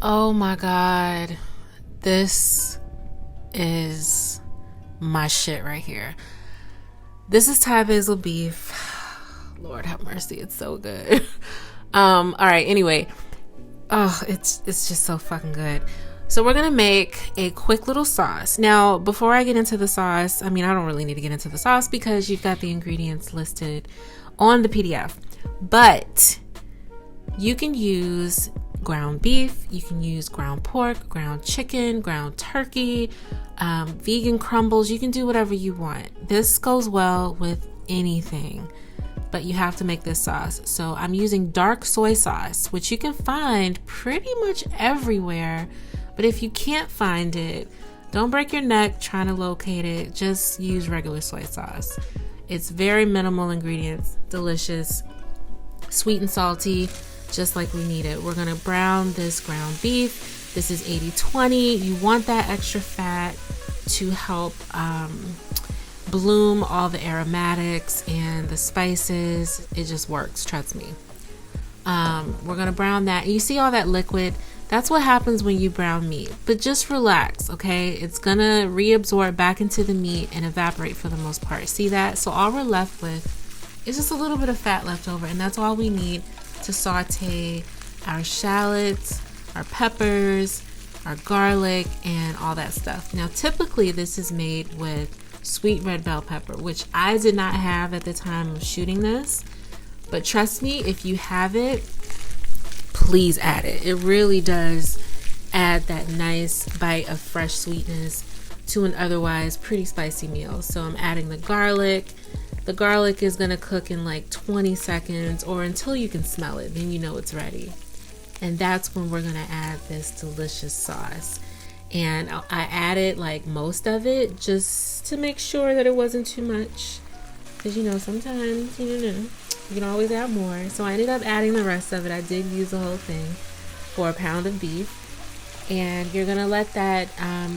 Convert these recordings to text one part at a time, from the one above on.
Oh my God. This is my shit right here. This is Thai basil beef. Lord have mercy, it's so good. All right, anyway. Oh, it's just so fucking good. So we're gonna make a quick little sauce. Now, before I get into the sauce, I mean, I don't really need to get into the sauce because you've got the ingredients listed on the PDF. But you can use ground beef, you can use ground pork, ground chicken, ground turkey, vegan crumbles. You can do whatever you want. This goes well with anything, but you have to make this sauce. So I'm using dark soy sauce, which you can find pretty much everywhere. But if you can't find it, don't break your neck trying to locate it. Just use regular soy sauce. It's very minimal ingredients, delicious, sweet and salty, just like we need it. We're gonna brown this ground beef. This is 80-20. You want that extra fat to help bloom all the aromatics and the spices. It just works, trust me. We're gonna brown that. You see all that liquid? That's what happens when you brown meat. But just relax, okay? It's gonna reabsorb back into the meat and evaporate for the most part. See that? So all we're left with is just a little bit of fat left over, and that's all we need to saute our shallots, our peppers, our garlic, and all that stuff. Now, typically this is made with sweet red bell pepper, which I did not have at the time of shooting this. But trust me, if you have it, please add it. It really does add that nice bite of fresh sweetness to an otherwise pretty spicy meal. So I'm adding the garlic. The garlic is gonna cook in like 20 seconds or until you can smell it, then you know it's ready. And that's when we're gonna add this delicious sauce. And I added like most of it just to make sure that it wasn't too much. Because you know, sometimes, you can always add more. So I ended up adding the rest of it. I did use the whole thing for a pound of beef. And you're gonna let that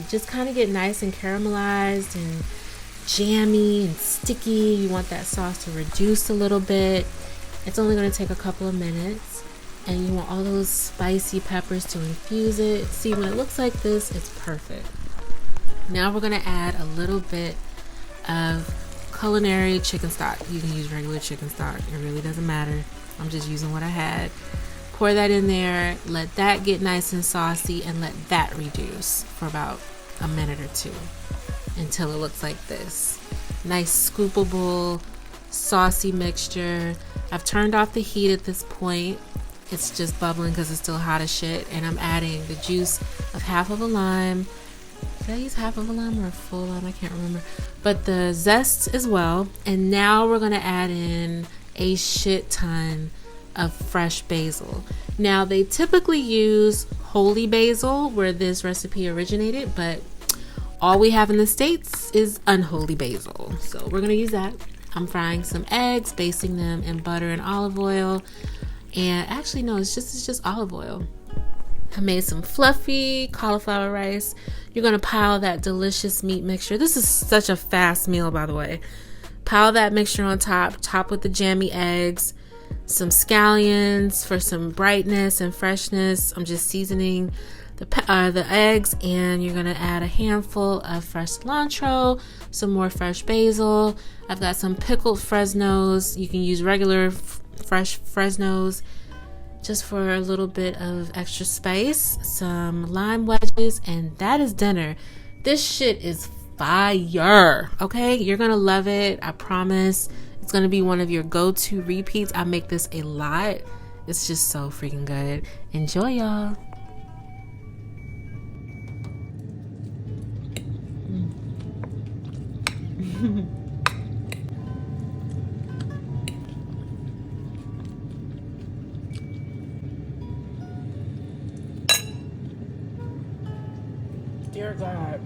just kind of get nice and caramelized and jammy and sticky. You want that sauce to reduce a little bit. It's only gonna take a couple of minutes. And you want all those spicy peppers to infuse it. See, when it looks like this, it's perfect. Now we're gonna add a little bit of culinary chicken stock. You can use regular chicken stock. It really doesn't matter. I'm just using what I had. Pour that in there. Let that get nice and saucy and let that reduce for about a minute or two until it looks like this. Nice scoopable, saucy mixture. I've turned off the heat at this point. It's just bubbling because it's still hot as shit. And I'm adding the juice of half of a lime. Did I use half of a lime or a full lime? I can't remember. But the zest as well. And now we're going to add in a shit ton of fresh basil. Now they typically use holy basil where this recipe originated, but all we have in the States is unholy basil. So we're going to use that. I'm frying some eggs, basting them in butter and olive oil. And actually, no, it's just olive oil. I made some fluffy cauliflower rice. You're going to pile that delicious meat mixture. This is such a fast meal, by the way. Pile that mixture on top with the jammy eggs, some scallions for some brightness and freshness. I'm just seasoning the eggs, and you're going to add a handful of fresh cilantro, some more fresh basil. I've got some pickled Fresnos. You can use regular fresh Fresnos just for a little bit of extra spice, some lime wedges, and that is dinner. This shit is fire, okay? You're gonna love it, I promise. It's gonna be one of your go-to repeats. I make this a lot. It's just so freaking good. Enjoy, y'all. Dear God.